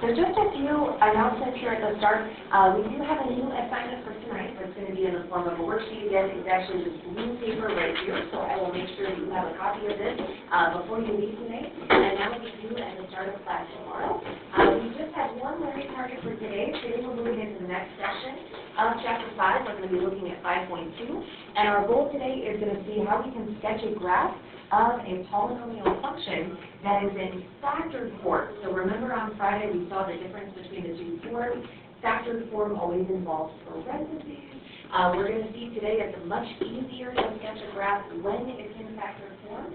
so just a few announcements here at the start. We do have a new assignment for tonight that's going to be in the form of a worksheet again. It's actually this blue paper right here, so I will make sure that you have a copy of this before you leave tonight. And that will be due at the start of class tomorrow. We just have one learning target for today. Today we're moving into the next section of Chapter 5. We're going to be looking at 5.2. And our goal today is going to see how we can sketch a graph of a polynomial function that is in factored form. So remember on Friday we saw the difference between the two forms. Factored form always involves parentheses. We're going to see today it's much easier to sketch a graph when it's in factored form.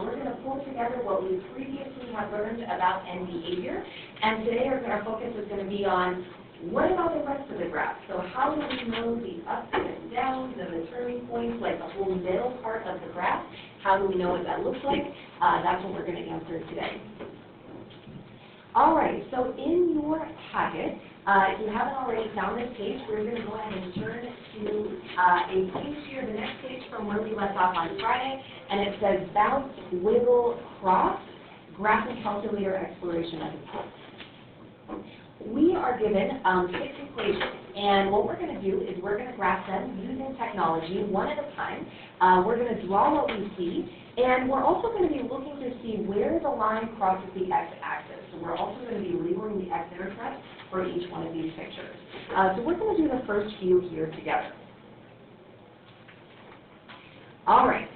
We're going to pull together what we previously have learned about end behavior. And today our focus is going to be on what about the rest of the graph? So how do we know the ups and downs and the turning points, like the whole middle part of the graph? How do we know what that looks like? That's what we're going to answer today. All right, so in your packet, if you haven't already found this page, we're going to go ahead and turn to a page here, the next page from where we left off on Friday, and it says Bounce, Wiggle, Cross, Graphing Calculator Exploration of the Text. We are given 6 equations, and what we're going to do is we're going to graph them using technology one at a time. We're going to draw what we see, and we're also going to be looking to see where the line crosses the x-axis. So we're also going to be labeling the x-intercept for each one of these pictures. So we're going to do the first few here together. All right.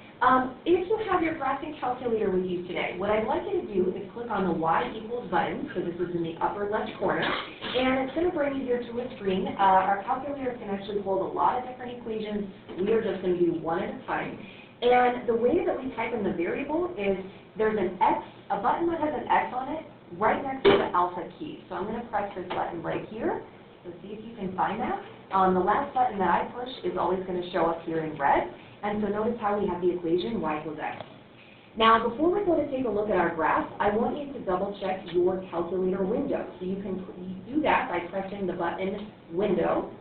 If you have your graphing calculator with you today, what I'd like you to do is click on the y equals button, so this is in the upper left corner, and it's going to bring you here to a screen. Our calculator can actually hold a lot of different equations. We are just going to do one at a time. And the way that we type in the variable is there's an X, a button that has an X on it, right next to the alpha key. So I'm going to press this button right here. So see if you can find that. The last button that I push is always going to show up here in red. And so notice how we have the equation y equals x. Now, before we go to take a look at our graph, I want you to double check your calculator window. So you can do that by pressing the button window.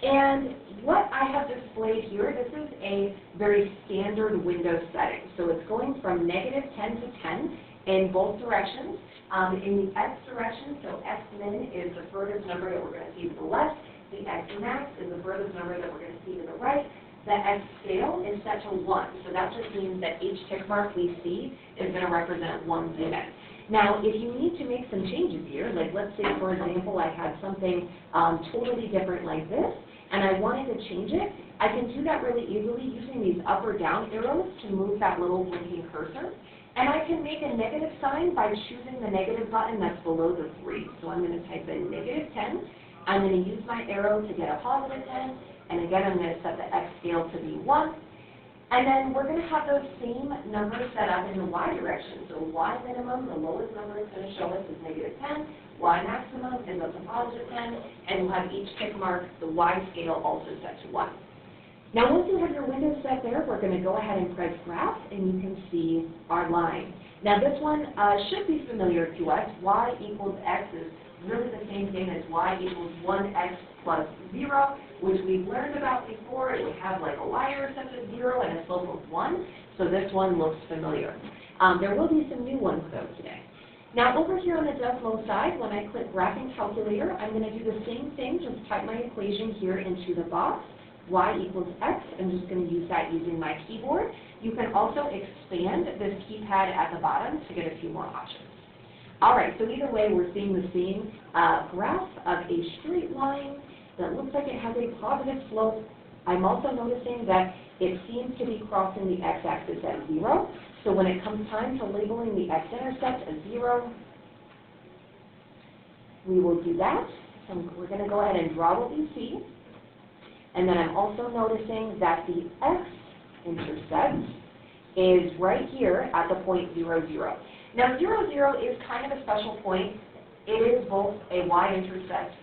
And what I have displayed here, this is a very standard window setting. So it's going from -10 to 10 in both directions. In the x direction, so x min is the furthest number that we're going to see to the left. The x max is the furthest number that we're going to see to the right. The x scale is set to 1, so that just means that each tick mark we see is going to represent 1 unit. Now, if you need to make some changes here, like let's say, for example, I had something totally different like this, and I wanted to change it, I can do that really easily using these up or down arrows to move that little blinking cursor. And I can make a negative sign by choosing the negative button that's below the 3. So I'm going to type in -10. I'm going to use my arrow to get a +10. And again, I'm going to set the x scale to be 1. And then we're going to have those same numbers set up in the y direction. So y minimum, the lowest number it's going to show us is -10. Y maximum is up to +10. And we'll have each tick mark, the y scale also set to 1. Now, once you have your window set there, we're going to go ahead and press graph, and you can see our line. Now, this one should be familiar to us. Y equals x is really the same thing as y equals 1x plus 0, which we've learned about before. It would have like a y-intercept of 0 and a slope of 1, so this one looks familiar. There will be some new ones, though, today. Now, over here on the decimal side, when I click Graphing Calculator, I'm going to do the same thing, just type my equation here into the box. Y equals x. I'm just going to use that using my keyboard. You can also expand this keypad at the bottom to get a few more options. All right, so either way, we're seeing the same graph of a straight line that looks like it has a positive slope. I'm also noticing that it seems to be crossing the x-axis at 0. So when it comes time to labeling the x-intercept as 0, we will do that. So we're going to go ahead and draw what we see. And then I'm also noticing that the x-intercept is right here at the point 0, 0. Now, 0, 0 is kind of a special point. It is both a y-intercept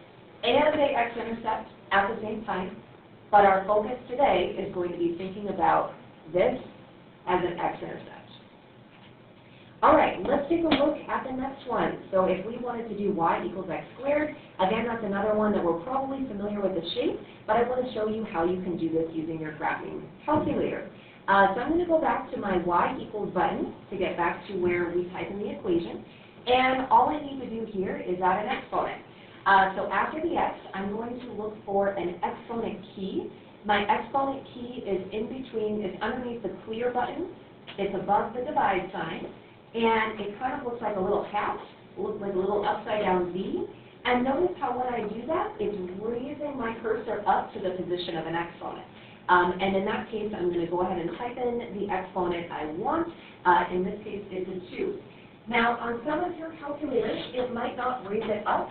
and a x-intercept at the same time. But our focus today is going to be thinking about this as an x-intercept. All right, let's take a look at the next one. So if we wanted to do y equals x squared, again, that's another one that we're probably familiar with the shape, but I want to show you how you can do this using your graphing calculator. So I'm going to go back to my y equals button to get back to where we type in the equation. And all I need to do here is add an exponent. So after the x, I'm going to look for an exponent key. My exponent key is in between, it's underneath the clear button, it's above the divide sign, and it kind of looks like a little hat, looks like a little upside down V. And notice how when I do that, it's raising my cursor up to the position of an exponent. And in that case, I'm going to go ahead and type in the exponent I want. In this case, it's a 2. Now, on some of your calculators, it might not raise it up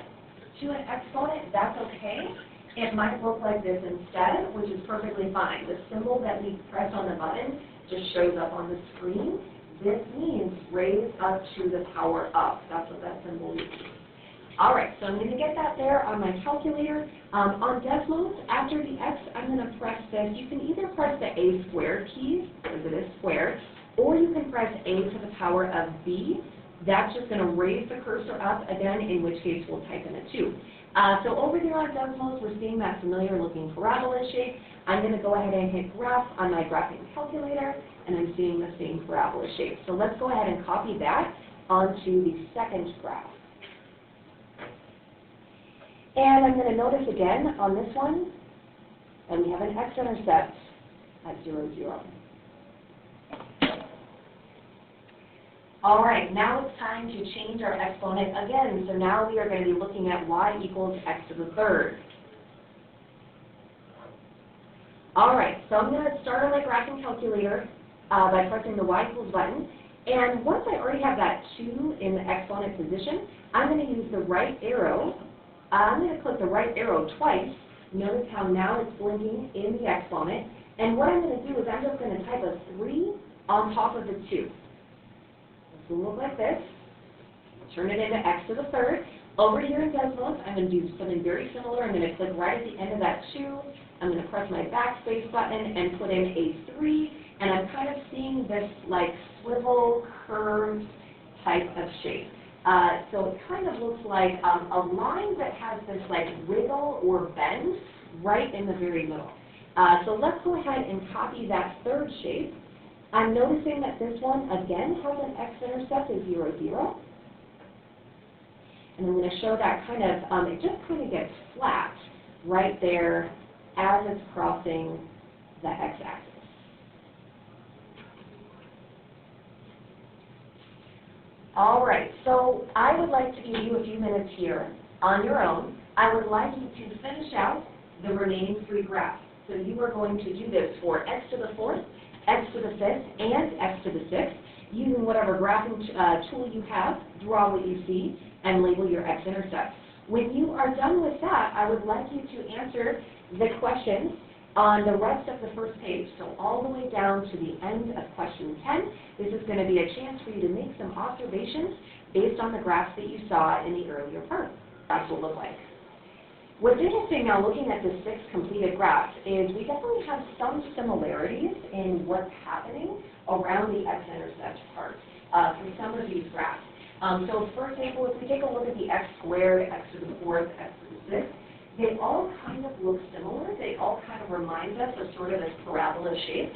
to an exponent. That's okay. It might look like this instead, which is perfectly fine. The symbol that we press on the button just shows up on the screen. This means raise up to the power up. That's what that symbol means. All right, so I'm going to get that there on my calculator. On decimals, after the x, I'm going to press this. You can either press the a squared keys, because it is squared, or you can press a to the power of b. That's just going to raise the cursor up again, in which case we'll type in a 2. So over there on decimals, we're seeing that familiar looking parabola shape. I'm going to go ahead and hit graph on my graphing calculator, and I'm seeing the same parabola shape. So let's go ahead and copy that onto the second graph. And I'm going to notice again on this one that we have an x-intercept at 0, 0. All right, now it's time to change our exponent again. So now we are going to be looking at y equals x to the third. All right, so I'm going to start on my graphing calculator by pressing the y equals button. And once I already have that 2 in the exponent position, I'm going to use the right arrow. I'm going to click the right arrow twice. Notice how now it's blinking in the exponent. And what I'm going to do is I'm just going to type a 3 on top of the 2. It's going to look like this. Turn it into x to the third. Over here in decimals, I'm going to do something very similar. I'm going to click right at the end of that 2. I'm going to press my backspace button and put in a 3. And I'm kind of seeing this like swivel, curved type of shape. So it kind of looks like a line that has this like wiggle or bend right in the very middle. So let's go ahead and copy that third shape. I'm noticing that this one again has an x-intercept of 0, 0. And I'm going to show that kind of, it just kind of gets flat right there as it's crossing the x-axis. All right, so I would like to give you a few minutes here on your own. I would like you to finish out the remaining 3 graphs. So you are going to do this for x to the 4th, x to the 5th, and x to the 6th. Using whatever graphing tool you have, draw what you see, and label your x-intercept. When you are done with that, I would like you to answer the questions on the rest of the first page, so all the way down to the end of question 10. This is going to be a chance for you to make some observations based on the graphs that you saw in the earlier part. That's what it will look like. What's interesting now looking at the 6 completed graphs is we definitely have some similarities in what's happening around the x-intercept part for some of these graphs. So for example, if we take a look at the x squared, x to the 4th, x to the 6th, they all kind of look similar. They all kind of remind us of sort of this parabola shape.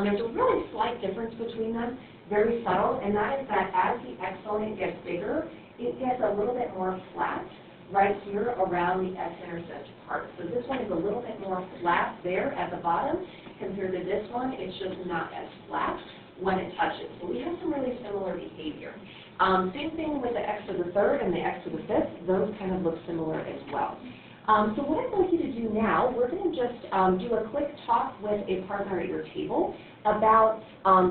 There's a really slight difference between them, very subtle, and that is that as the exponent gets bigger, it gets a little bit more flat right here around the x-intercept part. So this one is a little bit more flat there at the bottom compared to this one. It's just not as flat when it touches. So we have some really similar behavior. Same thing with the x to the 3rd and the x to the 5th. Those kind of look similar as well. So what I'd like you to do now, we're going to just do a quick talk with a partner at your table about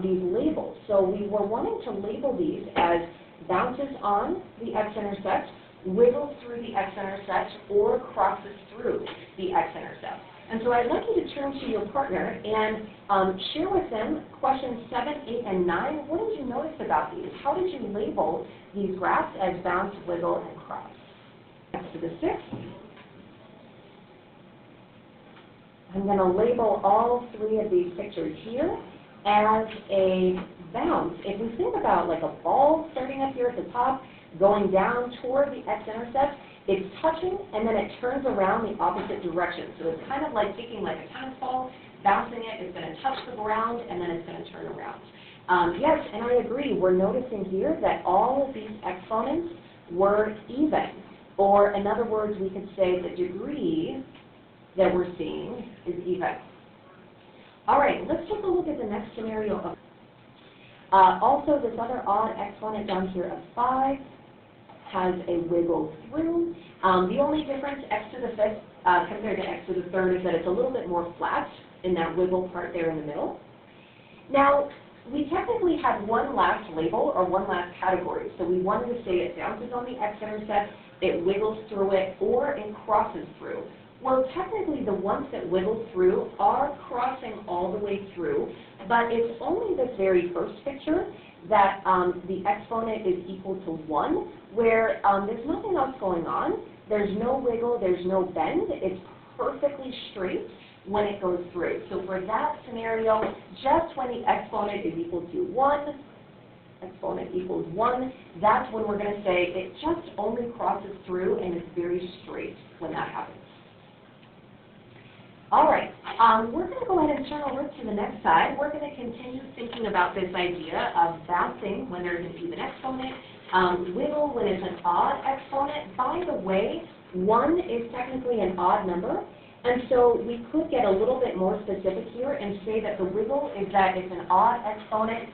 these labels. So we were wanting to label these as bounces on the x-intercept, wiggles through the x-intercept, or crosses through the x-intercept. And so I'd like you to turn to your partner and share with them questions 7, 8, and 9. What did you notice about these? How did you label these graphs as bounce, wiggle, and cross? X to the 6th. I'm going to label all 3 of these pictures here as a bounce. If we think about like a ball starting up here at the top, going down toward the x-intercept, it's touching and then it turns around the opposite direction. So it's kind of like taking like a tennis ball, bouncing it, it's going to touch the ground, and then it's going to turn around. Yes, and I agree. We're noticing here that all of these exponents were even. Or in other words, we could say the degree that we're seeing is even. All right, let's take a look at the next scenario. Also, this other odd exponent down here of 5 has a wiggle through. The only difference, x to the 5th compared to x to the 3rd, is that it's a little bit more flat in that wiggle part there in the middle. Now, we technically had one last label or one last category. So we wanted to say it bounces on the x-intercept, it wiggles through it, or it crosses through. Well, technically the ones that wiggle through are crossing all the way through, but it's only this very first picture that the exponent is equal to 1, where there's nothing else going on. There's no wiggle, there's no bend. It's perfectly straight when it goes through. So for that scenario, just when the exponent is equal to 1, exponent equals 1, that's when we're going to say it just only crosses through and it's very straight when that happens. All right, we're going to go ahead and turn over to the next side. We're going to continue thinking about this idea of bouncing when there's an even exponent, wiggle when it's an odd exponent. By the way, 1 is technically an odd number, and so we could get a little bit more specific here and say that the wiggle is that it's an odd exponent,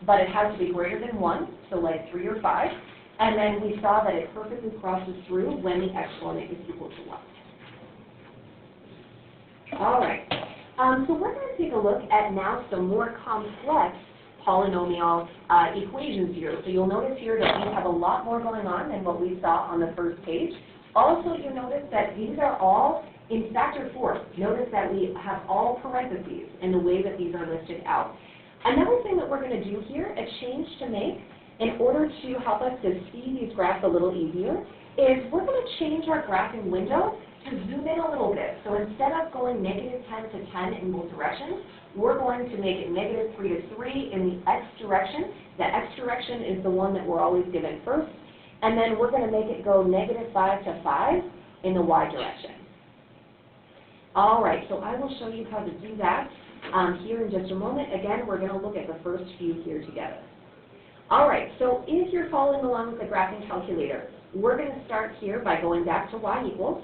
but it has to be greater than 1, so like 3 or 5, and then we saw that it perfectly crosses through when the exponent is equal to 1. All right, so we're going to take a look at now some more complex polynomial equations here. So you'll notice here that we have a lot more going on than what we saw on the first page. Also, you notice that these are all in factor form. Notice that we have all parentheses in the way that these are listed out. Another thing that we're going to do here, a change to make in order to help us to see these graphs a little easier, is we're going to change our graphing window to zoom in a little bit. So instead of going negative 10 to 10 in both directions, we're going to make it negative 3 to 3 in the x direction. The x direction is the one that we're always given first. And then we're going to make it go negative 5 to 5 in the y direction. All right, so I will show you how to do that here in just a moment. Again, we're going to look at the first few here together. All right, so if you're following along with the graphing calculator, we're going to start here by going back to y equals.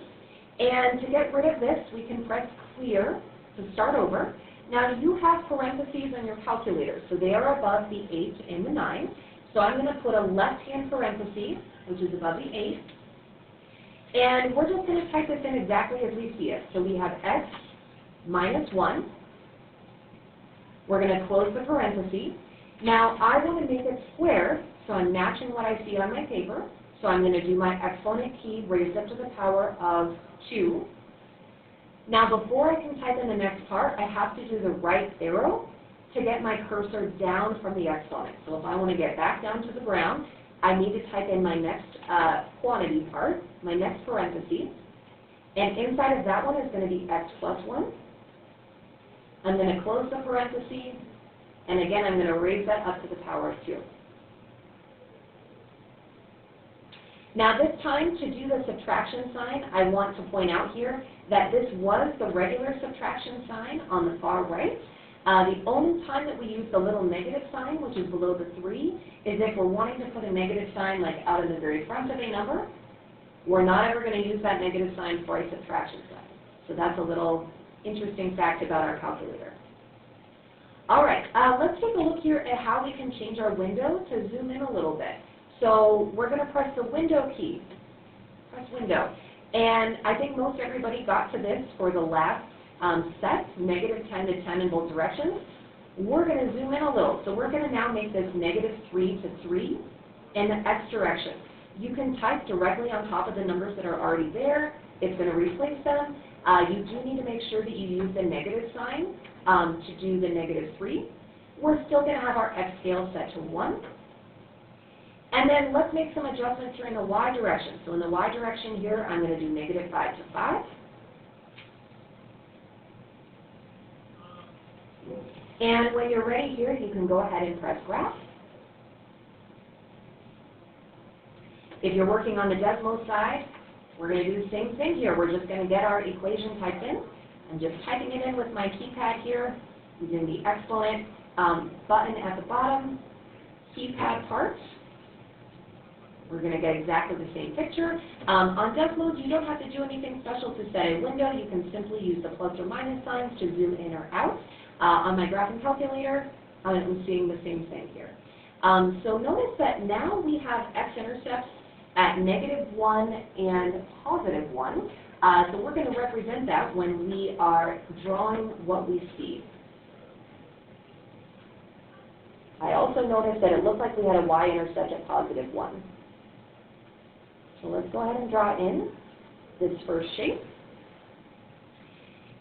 And to get rid of this, we can press clear to start over. Now you have parentheses on your calculator, so they are above the 8 and the 9. So I'm going to put a left-hand parenthesis, which is above the 8. And we're just going to type this in exactly as we see it. So we have x minus 1. We're going to close the parenthesis. Now I want to make it square, so I'm matching what I see on my paper. So I'm going to do my exponent key raised up to the power of 2. Now before I can type in the next part, I have to do the right arrow to get my cursor down from the exponent. So if I want to get back down to the ground, I need to type in my next quantity part, my next parenthesis. And inside of that one is going to be x plus 1. I'm going to close the parentheses. And again, I'm going to raise that up to the power of 2. Now this time, to do the subtraction sign, I want to point out here that this was the regular subtraction sign on the far right. The only time that we use the little negative sign, which is below the 3, is if we're wanting to put a negative sign like out in the very front of a number. We're not ever going to use that negative sign for a subtraction sign. So that's a little interesting fact about our calculator. All right, let's take a look here at how we can change our window to zoom in a little bit. So we're going to press the window key. Press window. And I think most everybody got to this for the last set, negative 10 to 10 in both directions. We're going to zoom in a little. So we're going to now make this negative 3 to 3 in the x direction. You can type directly on top of the numbers that are already there. It's going to replace them. You do need to make sure that you use the negative sign to do the negative 3. We're still going to have our x scale set to 1. And then let's make some adjustments here in the y direction. So in the y direction here, I'm going to do negative 5 to 5. And when you're ready here, you can go ahead and press graph. If you're working on the Desmos side, we're going to do the same thing here. We're just going to get our equation typed in. I'm just typing it in with my keypad here, using the exponent button at the bottom, keypad parts. We're going to get exactly the same picture. On Desmos, you don't have to do anything special to set a window. You can simply use the plus or minus signs to zoom in or out. On my graphing calculator, I'm seeing the same thing here. So notice that now we have x-intercepts at -1 and +1. So we're going to represent that when we are drawing what we see. I also noticed that it looked like we had a y-intercept at +1. So let's go ahead and draw in this first shape.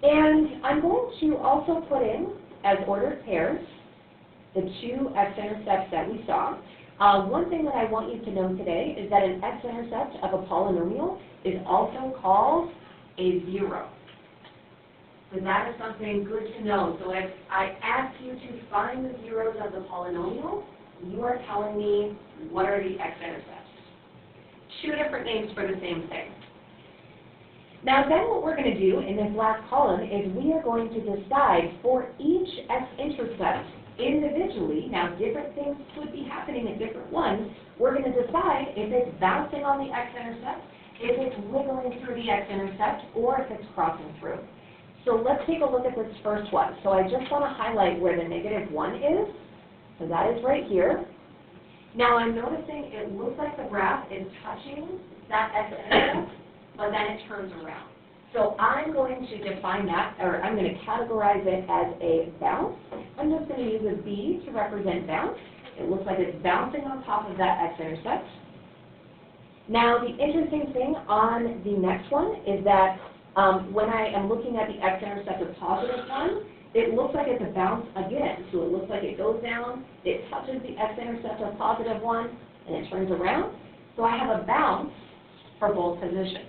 And I'm going to also put in, as ordered pairs, the two x-intercepts that we saw. One thing that I want you to know today is that an x-intercept of a polynomial is also called a zero. So that is something good to know. So if I ask you to find the zeros of the polynomial, you are telling me what are the x-intercepts. Two different names for the same thing. Now then what we're going to do in this last column is we are going to decide for each x-intercept individually, now different things could be happening at different ones, we're going to decide if it's bouncing on the x-intercept, if it's wiggling through the x-intercept, or if it's crossing through. So let's take a look at this first one. So I just want to highlight where the -1 is. So that is right here. Now I'm noticing it looks like the graph is touching that x-intercept, but then it turns around. So I'm going to define that, or I'm going to categorize it as a bounce. I'm just going to use a B to represent bounce. It looks like it's bouncing on top of that x-intercept. Now the interesting thing on the next one is that when I am looking at the x-intercept of +1, it looks like it's a bounce again. So it looks like it goes down, it touches the x-intercept of +1, and it turns around. So I have a bounce for both positions.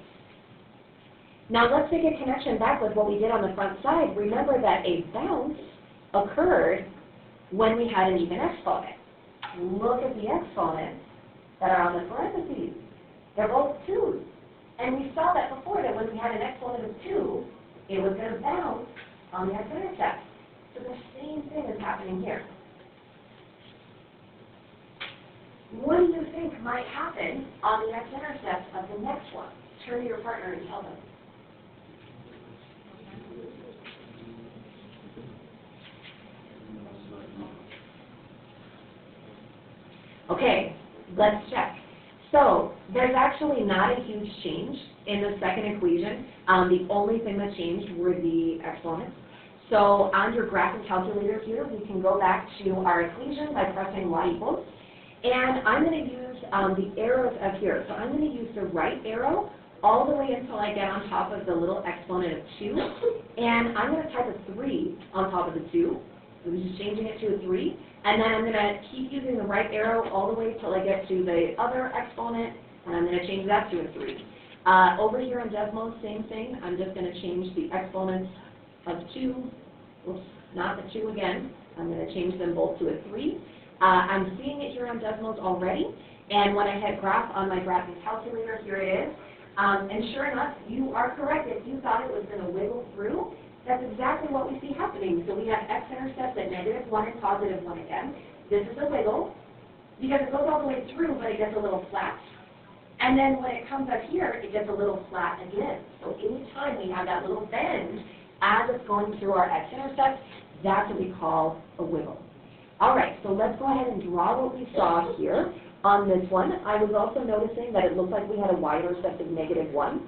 Now let's make a connection back with what we did on the front side. Remember that a bounce occurred when we had an even exponent. Look at the exponents that are on the parentheses. They're both 2's. And we saw that before, that when we had an exponent of 2, it was going to bounce on the x-intercept. So the same thing is happening here. What do you think might happen on the x-intercept of the next one? Turn to your partner and tell them. Okay, let's check. So there's actually not a huge change in the second equation. The only thing that changed were the exponents. So on your graphing calculator here, we can go back to our equation by pressing y equals. And I'm going to use the arrows up here. So I'm going to use the right arrow all the way until I get on top of the little exponent of 2. And I'm going to type a 3 on top of the 2. So I'm just changing it to a 3. And then I'm going to keep using the right arrow all the way until I get to the other exponent, and I'm going to change that to a 3. Over here on Desmos, same thing. I'm just going to change the exponents of 2. Oops, not the 2 again. I'm going to change them both to a 3. I'm seeing it here on Desmos already, and when I hit graph on my graphing calculator, here it is. And sure enough, you are correct. If you thought it was going to wiggle through, that's exactly what we see happening. So we have x-intercepts at -1 and +1 again. This is a wiggle, because it goes all the way through, but it gets a little flat. And then when it comes up here, it gets a little flat again. So anytime we have that little bend as it's going through our x-intercept, that's what we call a wiggle. All right, so let's go ahead and draw what we saw here on this one. I was also noticing that it looked like we had a y-intercept of -1.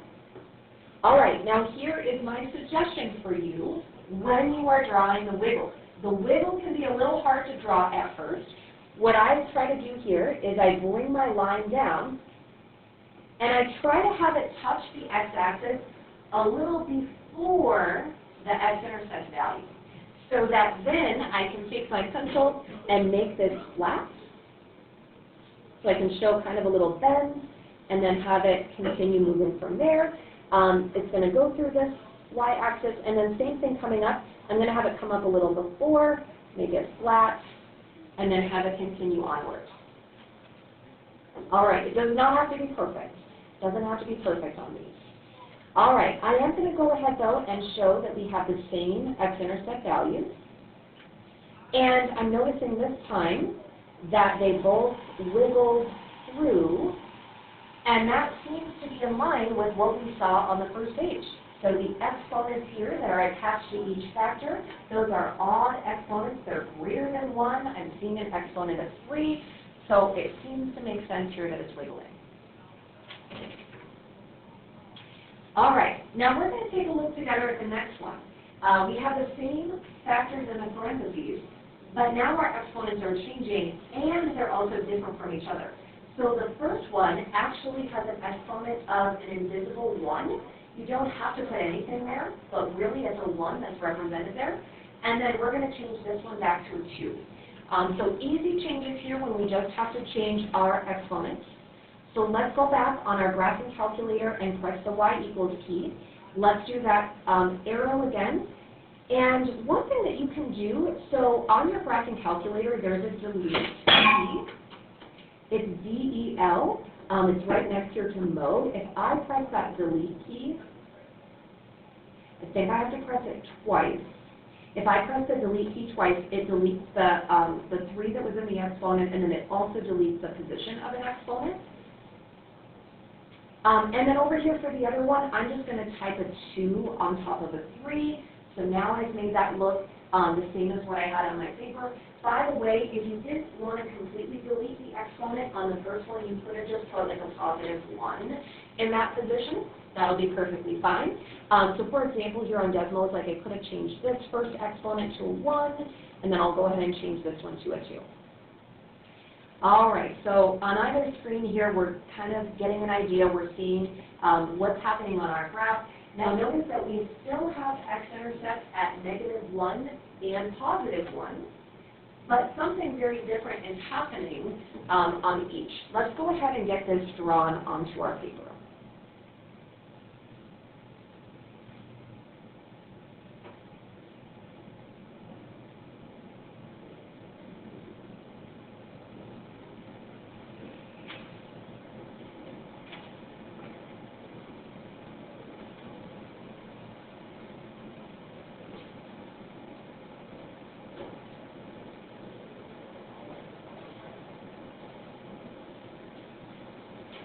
All right, now here is my suggestion for you when you are drawing the wiggle. The wiggle can be a little hard to draw at first. What I try to do here is I bring my line down, and I try to have it touch the x-axis a little before the x-intercept value, so that then I can take my pencil and make this flat, so I can show kind of a little bend, and then have it continue moving from there. It's going to go through this y-axis, and then same thing coming up. I'm going to have it come up a little before, make it flat, and then have it continue onward. All right, it does not have to be perfect. It doesn't have to be perfect on these. All right, I am going to go ahead, though, and show that we have the same x-intercept values. And I'm noticing this time that they both wiggled through, and that seems to be in line with what we saw on the first page. So the exponents here that are attached to each factor, those are odd exponents. They're greater than 1. I'm seeing an exponent of 3. So it seems to make sense here that it's wiggling. All right, now we're going to take a look together at the next one. We have the same factors in the parentheses, but now our exponents are changing, and they're also different from each other. So the first one actually has an exponent of an invisible 1. You don't have to put anything there, but really it's a 1 that's represented there. And then we're going to change this one back to a 2. So easy changes here when we just have to change our exponents. So let's go back on our graphing calculator and press the y equals key. Let's do that arrow again. And one thing that you can do, so on your graphing calculator, there's a delete key. It's D-E-L. It's right next here to mode. If I press that delete key, I think I have to press it twice. If I press the delete key twice, it deletes the 3 that was in the exponent, and then it also deletes the position of an exponent. And then over here for the other one, I'm just going to type a 2 on top of a 3. So now I've made that look the same as what I had on my paper. By the way, if you didn't want to completely delete the exponent on the first one, you could have just put like a positive 1 in that position. That'll be perfectly fine. So for example, here on Desmos, like I could have changed this first exponent to a 1, and then I'll go ahead and change this one to a 2. All right, so on either screen here, we're kind of getting an idea. We're seeing what's happening on our graph. Now notice that we still have x-intercepts at -1 and +1, but something very different is happening on each. Let's go ahead and get this drawn onto our paper.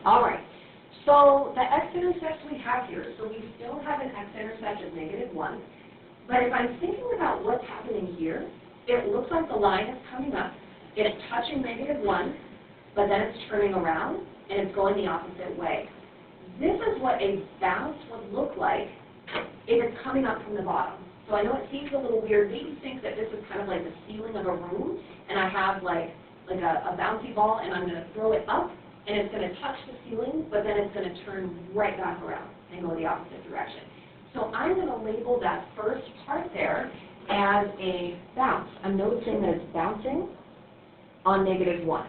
All right, so the x-intercepts we have here, so we still have an x-intercept of -1, but if I'm thinking about what's happening here, it looks like the line is coming up, it's touching -1, but then it's turning around, and it's going the opposite way. This is what a bounce would look like if it's coming up from the bottom. So I know it seems a little weird. Maybe think that this is kind of like the ceiling of a room, and I have like a bouncy ball, and I'm going to throw it up, and it's going to touch the ceiling, but then it's going to turn right back around and go the opposite direction. So I'm going to label that first part there as a bounce. I'm noticing that it's bouncing on -1.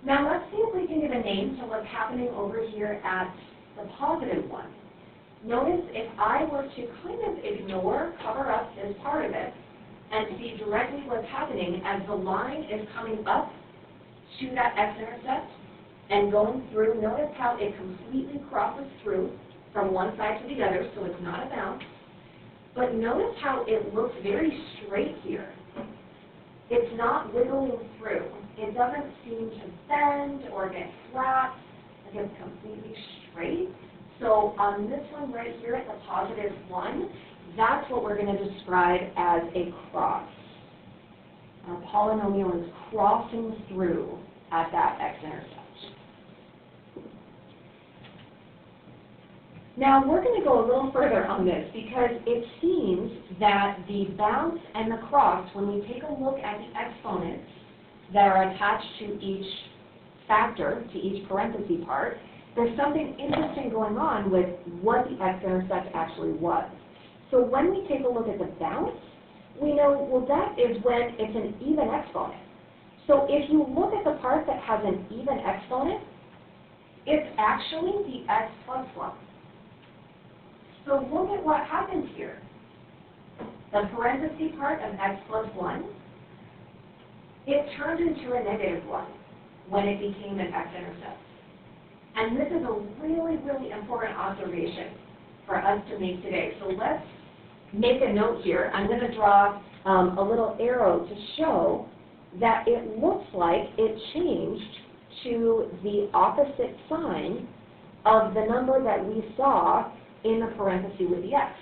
Now let's see if we can give a name to what's happening over here at the +1. Notice if I were to kind of ignore, cover up this part of it, and see directly what's happening as the line is coming up to that x-intercept and going through. Notice how it completely crosses through from one side to the other, so it's not a bounce. But notice how it looks very straight here. It's not wiggling through. It doesn't seem to bend or get flat. Like it's completely straight. So on this one right here at the +1, that's what we're going to describe as a cross. Our polynomial is crossing through at that x-intercept. Now we're going to go a little further on this because it seems that the bounce and the cross, when we take a look at the exponents that are attached to each factor, to each parenthesis part, there's something interesting going on with what the x-intercept actually was. So when we take a look at the bounce, we know, well, that is when it's an even exponent. So if you look at the part that has an even exponent, it's actually the x plus 1. So look at what happens here. The parenthesis part of x plus 1, it turned into a -1 when it became an x-intercept. And this is a really, really important observation for us to make today. So let's make a note here. I'm going to draw a little arrow to show that it looks like it changed to the opposite sign of the number that we saw in the parenthesis with the x.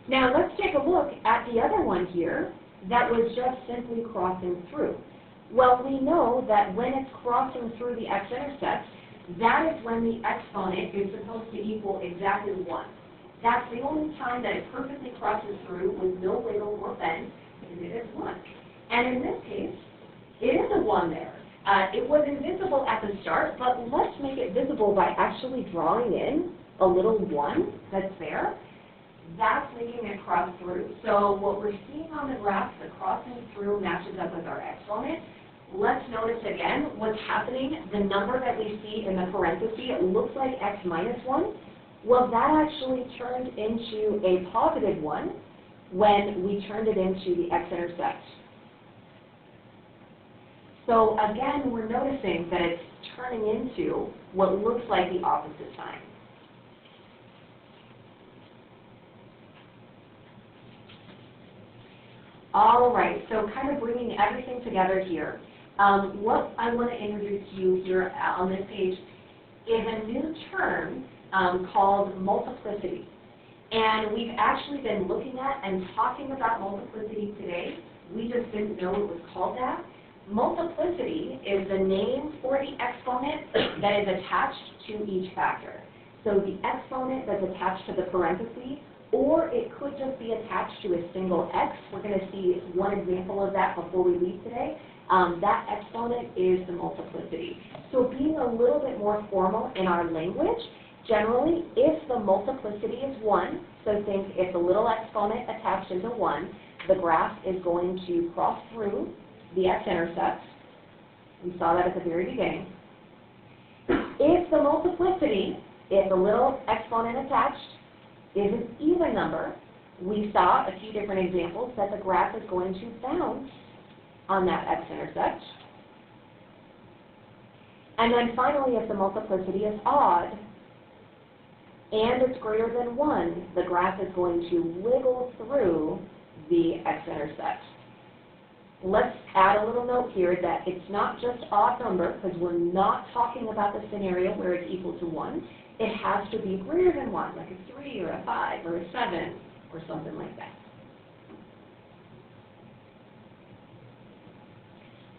Now let's take a look at the other one here that was just simply crossing through. Well, we know that when it's crossing through the x-intercept, that is when the exponent is supposed to equal exactly 1. That's the only time that it perfectly crosses through with no wiggle or bend, and it is 1. And in this case, it is a 1 there. It was invisible at the start, but let's make it visible by actually drawing in a little 1 that's there. That's making it cross through. So what we're seeing on the graph, the crossing through matches up with our exponent. Let's notice again what's happening. The number that we see in the parenthesis, it looks like x minus 1. Well, that actually turned into a positive 1 when we turned it into the x-intercept. So again, we're noticing that it's turning into what looks like the opposite sign. All right, so kind of bringing everything together here. What I want to introduce to you here on this page is a new term called multiplicity. And we've actually been looking at and talking about multiplicity today. We just didn't know it was called that. Multiplicity is the name for the exponent that is attached to each factor. So the exponent that's attached to the parenthesis, or it could just be attached to a single x. We're going to see one example of that before we leave today. That exponent is the multiplicity. So being a little bit more formal in our language, generally, if the multiplicity is 1, so think if the little exponent attached is a 1, the graph is going to cross through the x-intercept. We saw that at the very beginning. If the multiplicity, if the little exponent attached is an even number, we saw a few different examples that the graph is going to bounce on that x-intercept. And then finally, if the multiplicity is odd and it's greater than 1, the graph is going to wiggle through the x-intercept. Let's add a little note here that it's not just odd number, because we're not talking about the scenario where it's equal to 1. It has to be greater than 1, like a 3 or a 5 or a 7 or something like that.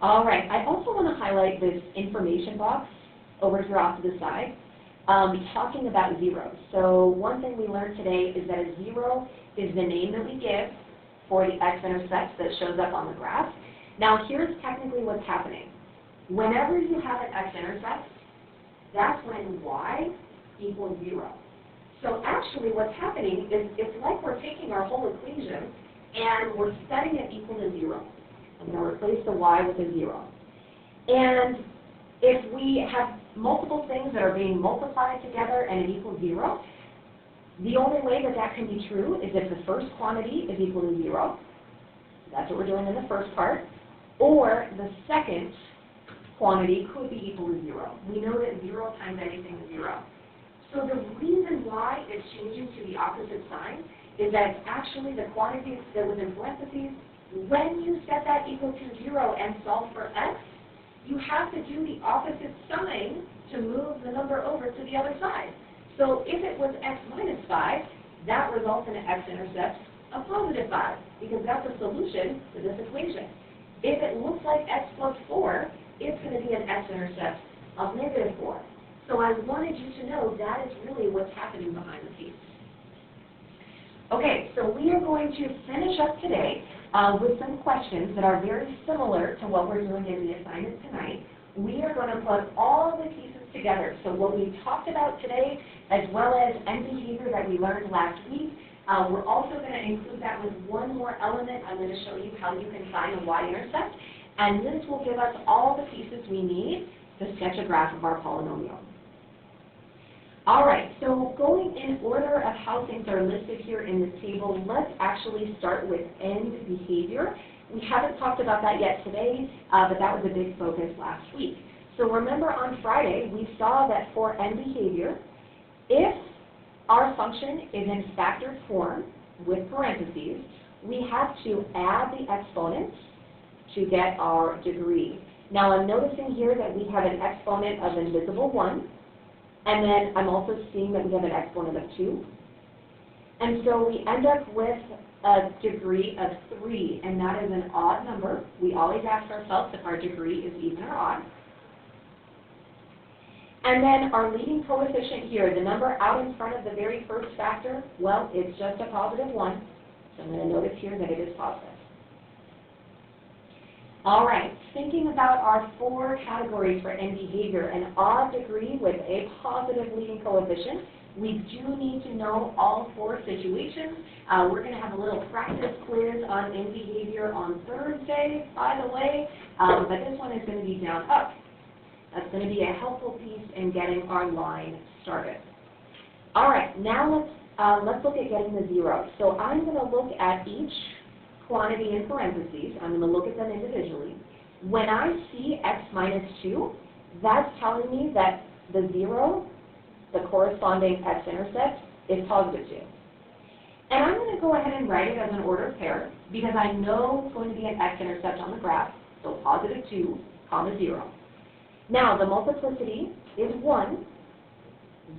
All right, I also want to highlight this information box over here off to the side, talking about zeros. So one thing we learned today is that a 0 is the name that we give for the x-intercept that shows up on the graph. Now here's technically what's happening. Whenever you have an x-intercept, that's when y equals 0. So actually what's happening is it's like we're taking our whole equation and we're setting it equal to 0. I'm going to replace the y with a 0. And if we have multiple things that are being multiplied together and it equals 0, the only way that that can be true is if the first quantity is equal to 0. That's what we're doing in the first part. Or the second quantity could be equal to 0. We know that 0 times anything is 0. So the reason why it's changing to the opposite sign is that it's actually the quantity that was in parentheses. When you set that equal to 0 and solve for x, you have to do the opposite sign to move the number over to the other side. So if it was x minus 5, that results in an x-intercept of positive 5, because that's a solution to this equation. If it looks like x plus 4, it's going to be an x-intercept of negative 4. So I wanted you to know that is really what's happening behind the scenes. Okay, so we are going to finish up today with some questions that are very similar to what we're doing in the assignment tonight. We are going to put all the pieces together. So what we talked about today, as well as end behavior that we learned last week, we're also going to include that with one more element. I'm going to show you how you can find a y-intercept, and this will give us all the pieces we need to sketch a graph of our polynomial. All right, so going in order of how things are listed here in this table, let's actually start with end behavior, We haven't talked about that yet today, but that was a big focus last week. So remember on Friday, we saw that for end behavior, if our function is in factored form with parentheses, we have to add the exponents to get our degree. Now I'm noticing here that we have an exponent of invisible 1, and then I'm also seeing that we have an exponent of 2. And so we end up with a degree of 3, and that is an odd number. We always ask ourselves if our degree is even or odd. And then our leading coefficient here, the number out in front of the very first factor, well, it's just a positive 1. So I'm going to notice here that it is positive. All right, thinking about our 4 categories for end behavior, an odd degree with a positive leading coefficient. We do need to know all 4 situations. We're going to have a little practice quiz on end behavior on Thursday, by the way, but this one is going to be down up. That's going to be a helpful piece in getting our line started. All right, now let's look at getting the zeros. So I'm going to look at each quantity in parentheses. I'm going to look at them individually. When I see x minus 2, that's telling me that the 0, the corresponding x-intercept, is positive 2. And I'm going to go ahead and write it as an ordered pair because I know it's going to be an x-intercept on the graph, so positive 2, comma 0. Now, the multiplicity is 1.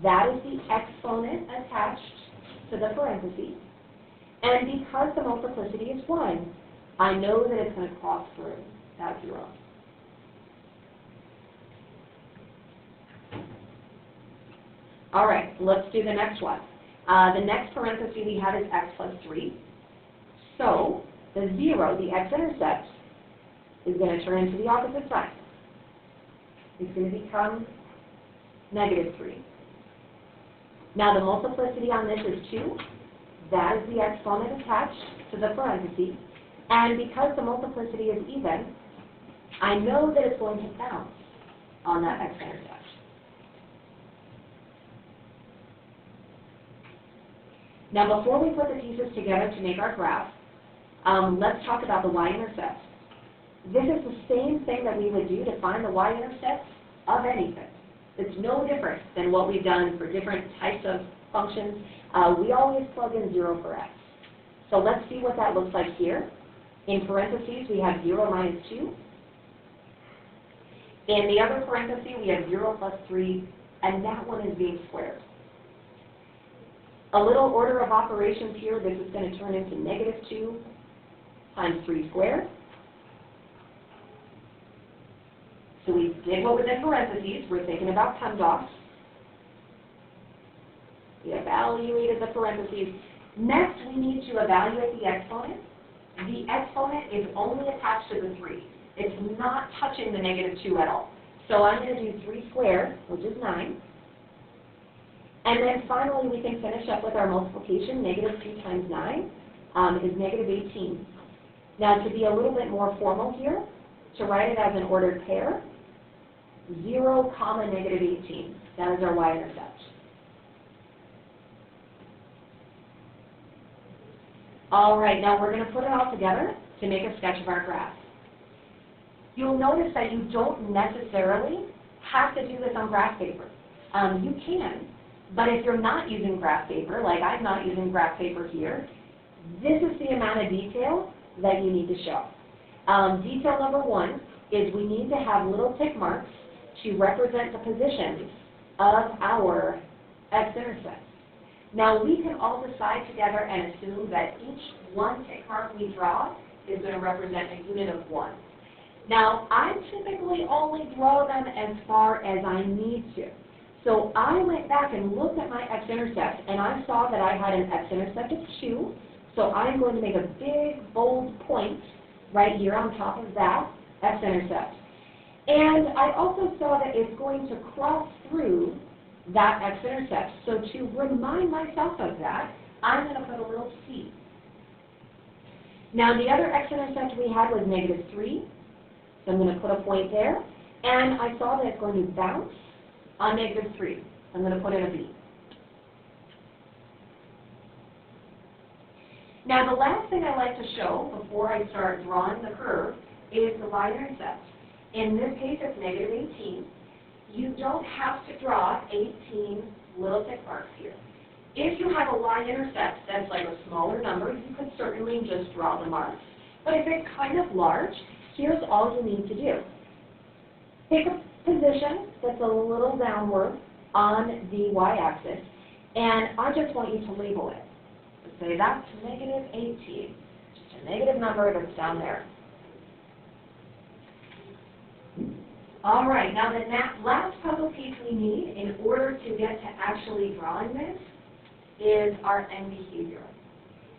That is the exponent attached to the parentheses. And because the multiplicity is 1, I know that it's going to cross through that 0. All right, let's do the next one. The next parenthesis we have is x plus 3. So the 0, the x-intercept, is going to turn into the opposite sign. It's going to become negative 3. Now the multiplicity on this is 2. That is the exponent attached to the parentheses. And because the multiplicity is even, I know that it's going to bounce on that x-intercept. Now before we put the pieces together to make our graph, let's talk about the y-intercept. This is the same thing that we would do to find the y-intercept of anything. It's no different than what we've done for different types of functions. We always plug in 0 for x. So let's see what that looks like here. In parentheses, we have 0 minus 2. In the other parenthesis, we have 0 plus 3, and that one is being squared. A little order of operations here, this is going to turn into negative 2 times 3 squared. So we did what was in parentheses. We're thinking about PEMDAS. We evaluated the parentheses. Next, we need to evaluate the exponent. The exponent is only attached to the 3. It's not touching the negative 2 at all. So I'm going to do 3 squared, which is 9. And then finally, we can finish up with our multiplication. Negative 2 times 9 is negative 18. Now, to be a little bit more formal here, to write it as an ordered pair, 0, comma, negative 18. That is our y-intercept. All right, now we're going to put it all together to make a sketch of our graph. You'll notice that you don't necessarily have to do this on graph paper. You can, but if you're not using graph paper, like I'm not using graph paper here, this is the amount of detail that you need to show. Detail number 1 is we need to have little tick marks to represent the positions of our x-intercepts. Now we can all decide together and assume that each one tick mark we draw is going to represent a unit of 1. Now I typically only draw them as far as I need to. So I went back and looked at my x-intercept and I saw that I had an x-intercept of 2. So I'm going to make a big bold point right here on top of that x-intercept. And I also saw that it's going to cross through that x-intercept. So to remind myself of that, I'm going to put a little C. Now the other x-intercept we had was negative 3. So I'm going to put a point there. And I saw that it's going to bounce on negative 3. I'm going to put in a B. Now, the last thing I like to show before I start drawing the curve is the y-intercept. In this case, it's negative 18. You don't have to draw 18 little tick marks here. If you have a y-intercept that's like a smaller number, you could certainly just draw the marks. But if it's kind of large, here's all you need to do. Pick a position that's a little downward on the y-axis, and I just want you to label it. So say that's negative 18, just a negative number that's down there. All right, now the last puzzle piece we need in order to get to actually drawing this is our end behavior.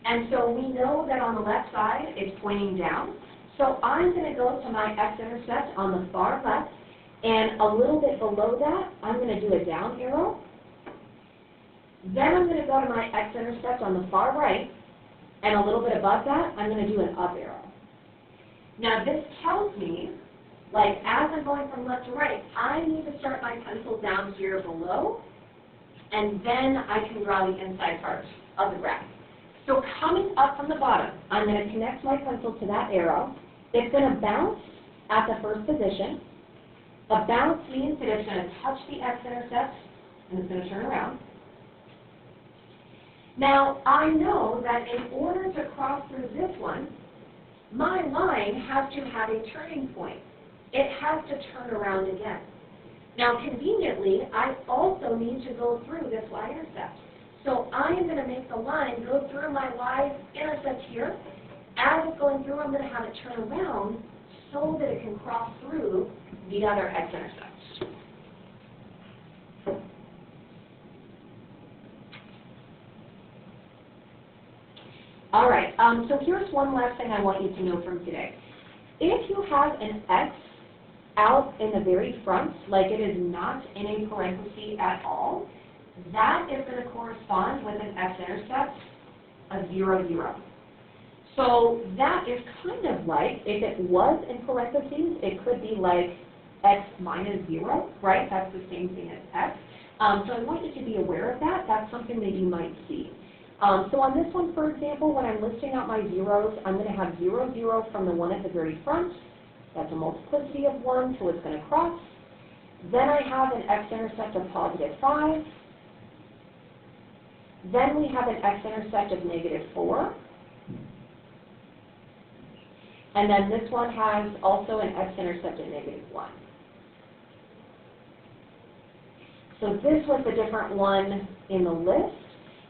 And so we know that on the left side it's pointing down. So I'm going to go to my x-intercept on the far left, and a little bit below that, I'm going to do a down arrow. Then I'm going to go to my x-intercept on the far right, and a little bit above that, I'm going to do an up arrow. Now this tells me, like as I'm going from left to right, I need to start my pencil down here below, and then I can draw the inside part of the graph. So coming up from the bottom, I'm going to connect my pencil to that arrow. It's going to bounce at the first position. A bounce means that it's going to touch the x-intercept, and it's going to turn around. Now, I know that in order to cross through this one, my line has to have a turning point. It has to turn around again. Now, conveniently, I also need to go through this y-intercept. So I am going to make the line go through my y-intercept here. As it's going through, I'm going to have it turn around so that it can cross through the other x-intercept. All right, so here's one last thing I want you to know from today. If you have an x out in the very front, like it is not in a parenthesis at all, that is going to correspond with an x-intercept of 0, 0. So that is kind of like, if it was in parentheses, it could be like x minus 0, right? That's the same thing as x. So I want you to be aware of that. That's something that you might see. So on this one, for example, when I'm listing out my zeros, I'm going to have 0, 0 from the one at the very front. That's a multiplicity of 1, so it's going to cross. Then I have an x-intercept of positive 5. Then we have an x-intercept of negative 4. And then this one has also an x-intercept of negative 1. So this was the different one in the list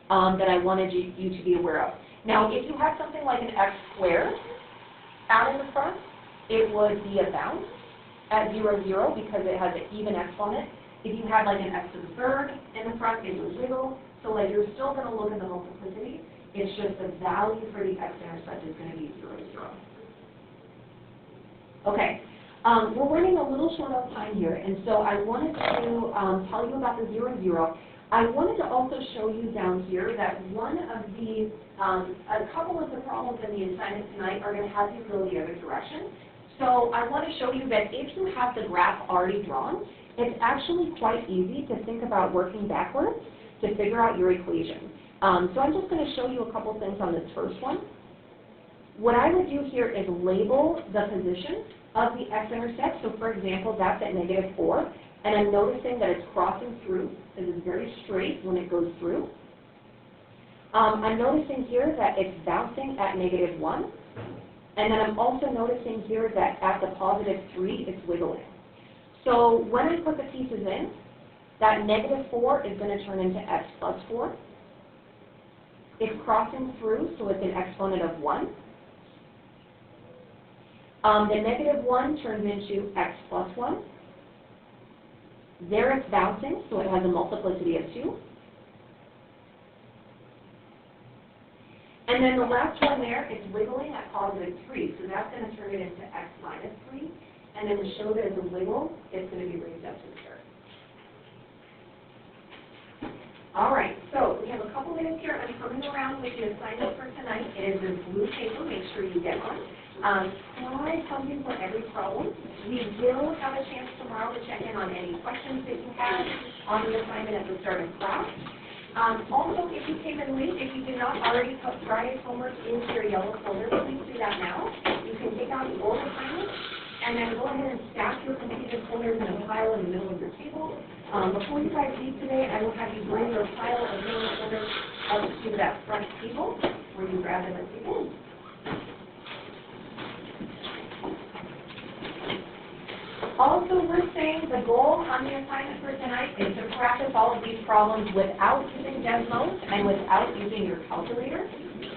that I wanted you to be aware of. Now, if you have something like an x squared out in the front, it would be a bounce at 0, 0 because it has an even exponent. If you had like an x to the third in the front, it would wiggle. So like you're still going to look at the multiplicity. It's just the value for the x-intercept is going to be 0, 0. Okay, we're running a little short on time here, and so I wanted to tell you about the 0, 0. I wanted to also show you down here that one of the, a couple of the problems in the assignment tonight are going to have you go the other direction. So I want to show you that if you have the graph already drawn, it's actually quite easy to think about working backwards to figure out your equation. So I'm just going to show you a couple things on this first one. What I would do here is label the position of the x-intercept. So for example, that's at negative 4. And I'm noticing that it's crossing through, because it's very straight when it goes through. I'm noticing here that it's bouncing at negative 1. And then I'm also noticing here that at the positive 3, it's wiggling. So when I put the pieces in, that negative 4 is going to turn into x plus 4. It's crossing through, so it's an exponent of 1. The negative 1 turns into x plus 1. There it's bouncing, so it has a multiplicity of 2. And then the last one there is wiggling at positive 3, so that's going to turn it into x minus 3. And then to show that it's a wiggle, it's going to be raised up to the third. All right, so we have a couple minutes here. I'm coming around with the assignment for tonight. It is this blue paper. Make sure you get one. Try something for every problem. We will have a chance tomorrow to check in on any questions that you have on the assignment at the start of class. Also, if you came in late, if you did not already put Friday's homework into your yellow folder, please do that now. You can take out the old assignment and then go ahead and stack your completed folders in a pile in the middle of your table. Before you guys leave today, I will have you bring your pile of yellow folders up to that front table where you grab them at the end. Also, we're saying the goal on the assignment for tonight is to practice all of these problems without using Desmos and without using your calculator.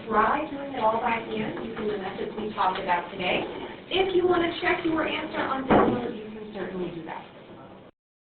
Try doing it all by hand using the methods we talked about today. If you want to check your answer on Desmos, you can certainly do that.